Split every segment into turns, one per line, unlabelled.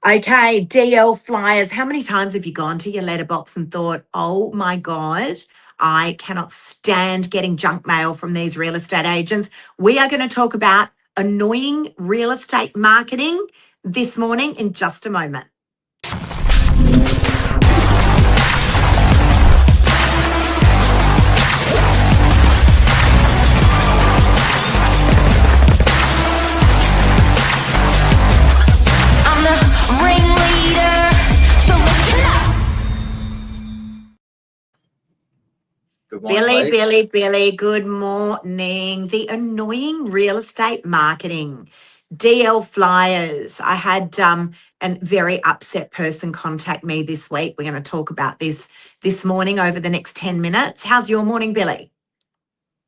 Okay, DL flyers. How many times have you gone to your letterbox and thought, oh my God, I cannot stand getting junk mail from these real estate agents? We are going to talk about annoying real estate marketing this morning in just a moment.
Good morning,
Billy, good morning. The annoying real estate marketing, DL flyers. I had a very upset person contact me this week. We're going to talk about this morning over the next 10 minutes. How's your morning, Billy?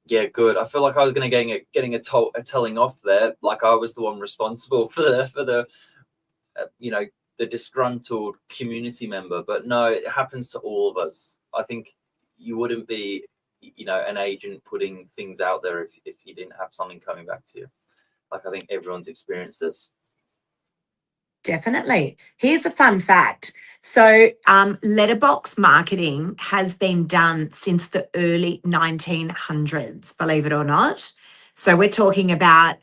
Yeah, good. I feel like I was going to getting a telling off there, like I was the one responsible for the the disgruntled community member. But no, it happens to all of us. I think you wouldn't be, an agent putting things out there if you didn't have something coming back to you. Like, I think everyone's experienced this.
Definitely. Here's a fun fact. So, letterbox marketing has been done since the early 1900s, believe it or not. So, we're talking about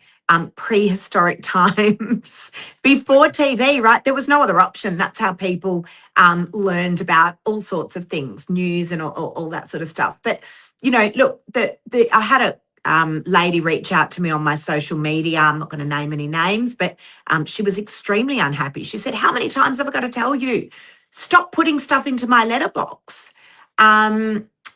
prehistoric times before TV, right? There was no other option. That's how people learned about all sorts of things, news and all that sort of stuff. But, look, I had a lady reach out to me on my social media. I'm not going to name any names, but she was extremely unhappy. She said, how many times have I got to tell you? Stop putting stuff into my letterbox.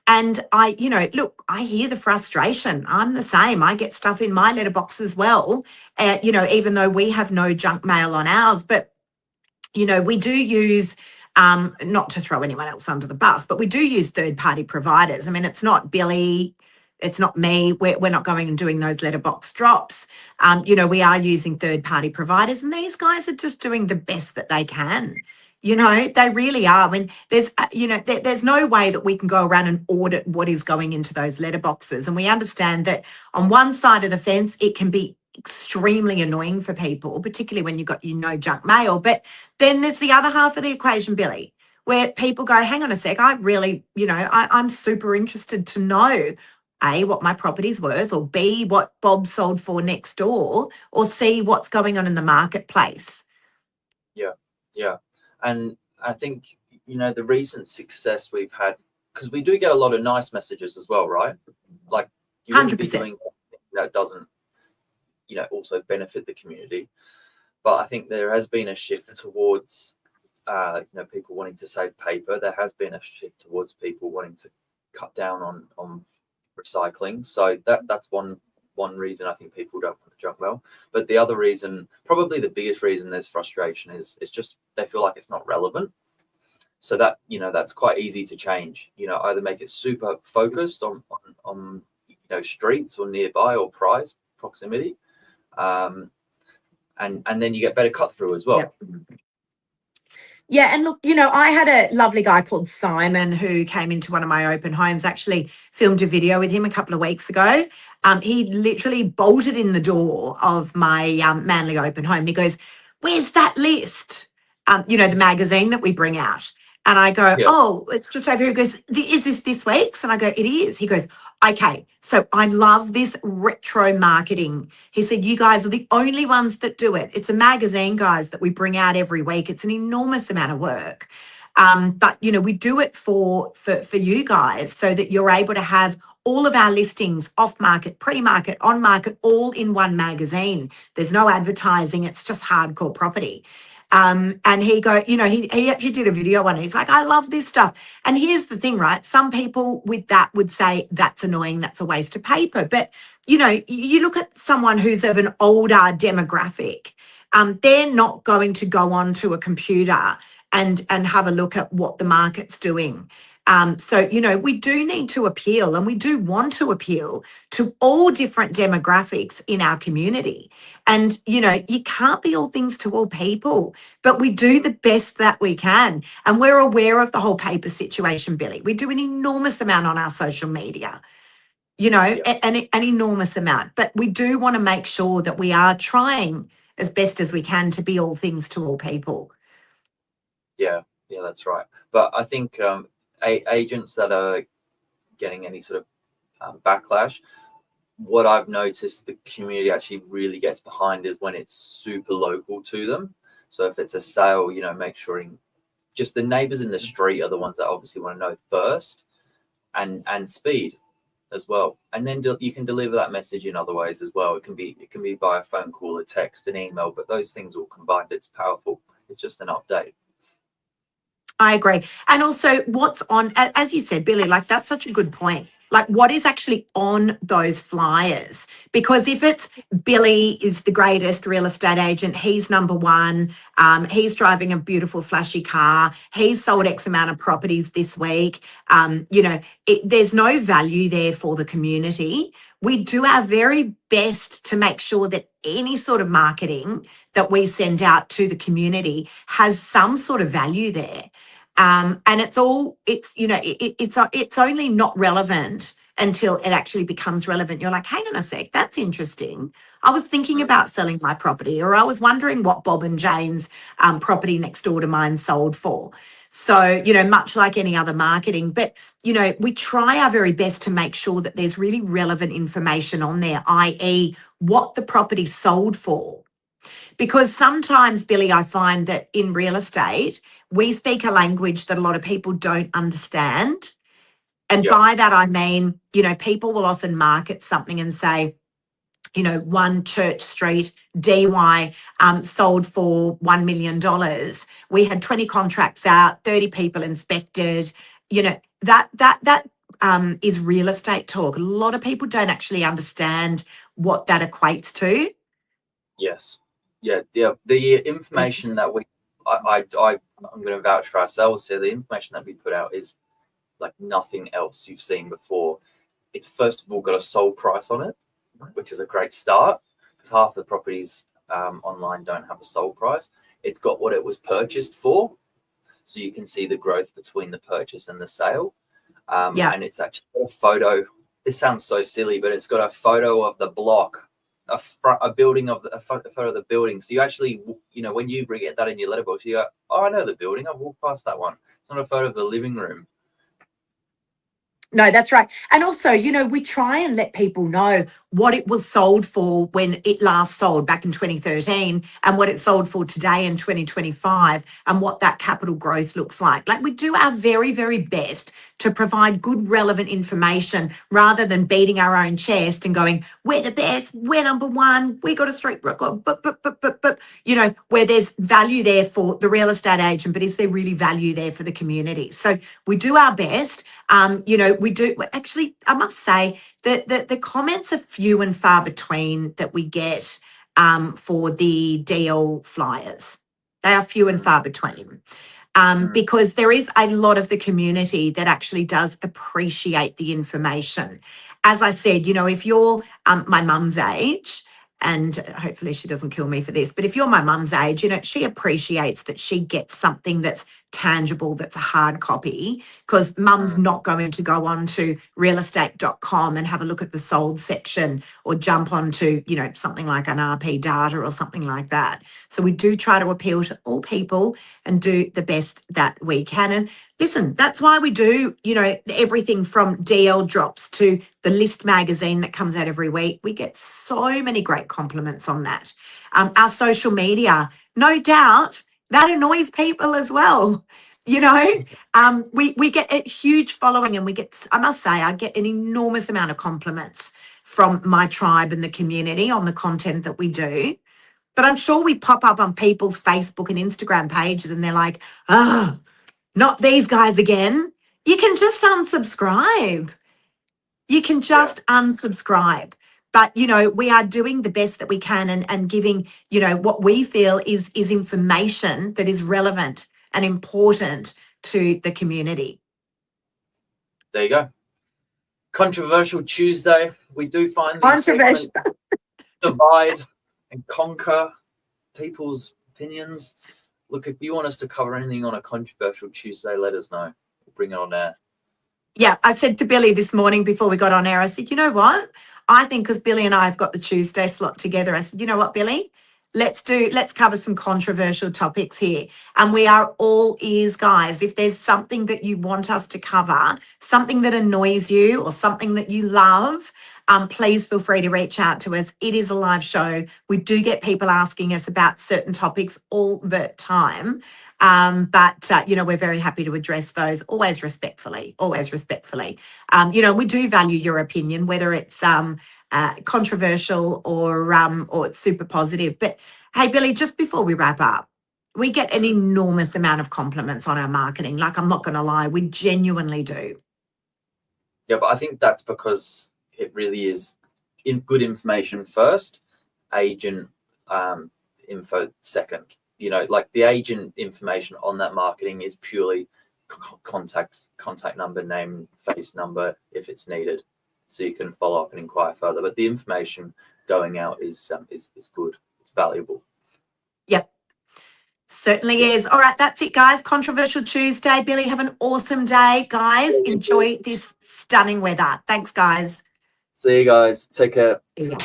And I, look, I hear the frustration. I'm the same. I get stuff in my letterbox as well, even though we have no junk mail on ours. But, we do use, not to throw anyone else under the bus, but we do use third-party providers. I mean, it's not Billy, it's not me. We're not going and doing those letterbox drops. We are using third-party providers, and these guys are just doing the best that they can. They really are. I mean, there's no way that we can go around and audit what is going into those letterboxes. And we understand that on one side of the fence, it can be extremely annoying for people, particularly when you've got, junk mail. But then there's the other half of the equation, Billy, where people go, hang on a sec, I really, I'm super interested to know A, what my property's worth, or B, what Bob sold for next door, or C, what's going on in the marketplace.
Yeah. And I think, the recent success we've had, because we do get a lot of nice messages as well, right? Like, you wouldn't
100%.
be doing something that doesn't, also benefit the community. But I think there has been a shift towards, people wanting to save paper. There has been a shift towards people wanting to cut down on recycling. So that's one reason I think people don't want the junk mail. But the other reason, probably the biggest reason there's frustration is just they feel like it's not relevant. So that, that's quite easy to change. Either make it super focused on streets or nearby or price proximity, and then you get better cut through as well.
Yep. Yeah, and look, I had a lovely guy called Simon who came into one of my open homes, actually filmed a video with him a couple of weeks ago. He literally bolted in the door of my Manly open home. And he goes, where's that list? The magazine that we bring out. And I go, oh, it's just over here. He goes, is this week's? And I go, it is. He goes, okay, so I love this retro marketing. He said, you guys are the only ones that do it. It's a magazine, guys, that we bring out every week. It's an enormous amount of work. But, we do it for you guys so that you're able to have all of our listings off market, pre-market, on market, all in one magazine. There's no advertising. It's just hardcore property. And he actually did a video on it. He's like, I love this stuff. And here's the thing, right? Some people with that would say that's annoying. That's a waste of paper. But, you look at someone who's of an older demographic, they're not going to go onto a computer and have a look at what the market's doing. So, we do need to appeal, and we do want to appeal to all different demographics in our community. And, you can't be all things to all people, but we do the best that we can. And we're aware of the whole paper situation, Billy. We do an enormous amount on our social media, an enormous amount. But we do want to make sure that we are trying as best as we can to be all things to all people.
Yeah, that's right. But I think agents that are getting any sort of backlash, what I've noticed the community actually really gets behind is when it's super local to them. So if it's a sale, make sure just the neighbors in the street are the ones that obviously want to know first, and speed as well. And then you can deliver that message in other ways as well. It can be by a phone call, a text, an email, but those things all combined, it's powerful. It's just an update.
I agree. And also what's on, as you said, Billy, like that's such a good point. Like what is actually on those flyers? Because if it's Billy is the greatest real estate agent, he's number one, he's driving a beautiful flashy car, he's sold X amount of properties this week, there's no value there for the community. We do our very best to make sure that any sort of marketing that we send out to the community has some sort of value there. And it's only not relevant until it actually becomes relevant. You're like, hang on a sec, that's interesting. I was thinking about selling my property, or I was wondering what Bob and Jane's property next door to mine sold for. So, much like any other marketing, but, we try our very best to make sure that there's really relevant information on there, i.e. what the property sold for. Because sometimes, Billy, I find that in real estate, we speak a language that a lot of people don't understand. And by that, I mean, people will often market something and say, 1 Church Street, DY, sold for $1 million. We had 20 contracts out, 30 people inspected. That is real estate talk. A lot of people don't actually understand what that equates to.
Yes. Yeah. The information that I'm going to vouch for ourselves here. The information that we put out is like nothing else you've seen before. It's first of all got a sold price on it, which is a great start, because half the properties online don't have a sold price. It's got what it was purchased for, so you can see the growth between the purchase and the sale. And it's actually got a photo. This sounds so silly, but it's got a photo of the block, a photo of the building. So you actually, when you get that in your letterbox, you go, oh, I know the building. I've walked past that one. It's not a photo of the living room.
No, that's right. And also, we try and let people know what it was sold for when it last sold back in 2013 and what it sold for today in 2025 and what that capital growth looks like. Like we do our very, very best to provide good, relevant information rather than beating our own chest and going, we're the best, we're number one, we got a street record, where there's value there for the real estate agent, but is there really value there for the community? So we do our best. We do actually, I must say that the comments are few and far between that we get for the DL flyers. They are few and far between. Because there is a lot of the community that actually does appreciate the information. As I said, if you're my mum's age, and hopefully she doesn't kill me for this, but if you're my mum's age, she appreciates that she gets something that's tangible, that's a hard copy, because mum's not going to go on to realestate.com and have a look at the sold section or jump onto, something like an RP data or something like that. So we do try to appeal to all people and do the best that we can. And listen, that's why we do, everything from DL drops to the List magazine that comes out every week. We get so many great compliments on that. Our social media, no doubt, that annoys people as well. We get a huge following, and I must say, I get an enormous amount of compliments from my tribe and the community on the content that we do. But I'm sure we pop up on people's Facebook and Instagram pages and they're like, oh, not these guys again. You can just unsubscribe. Unsubscribe. But, we are doing the best that we can and giving, what we feel is information that is relevant and important to the community.
There you go. Controversial Tuesday. We do find these segments divide and conquer people's opinions. Look, if you want us to cover anything on a Controversial Tuesday, let us know. We'll bring it on air.
Yeah, I said to Billy this morning before we got on air, I said, you know what? I think because Billy and I have got the Tuesday slot together, I said, you know what, Billy? let's cover some controversial topics here. And we are all ears, guys. If there's something that you want us to cover, something that annoys you or something that you love, please feel free to reach out to us. It is a live show. We do get people asking us about certain topics all the time. But we're very happy to address those always respectfully. We do value your opinion, whether it's controversial or it's super positive. But hey, Billy, just before we wrap up, we get an enormous amount of compliments on our marketing. Like, I'm not going to lie, we genuinely do.
Yeah, but I think that's because it really is good information first, agent info second. Like the agent information on that marketing is purely contact number, name, face number if it's needed, so you can follow up and inquire further. But the information going out is good. It's valuable.
Yep. Certainly is. All right, that's it, guys. Controversial Tuesday. Billy, have an awesome day, guys. Enjoy this stunning weather. Thanks, guys.
See you guys. Take care.
See ya.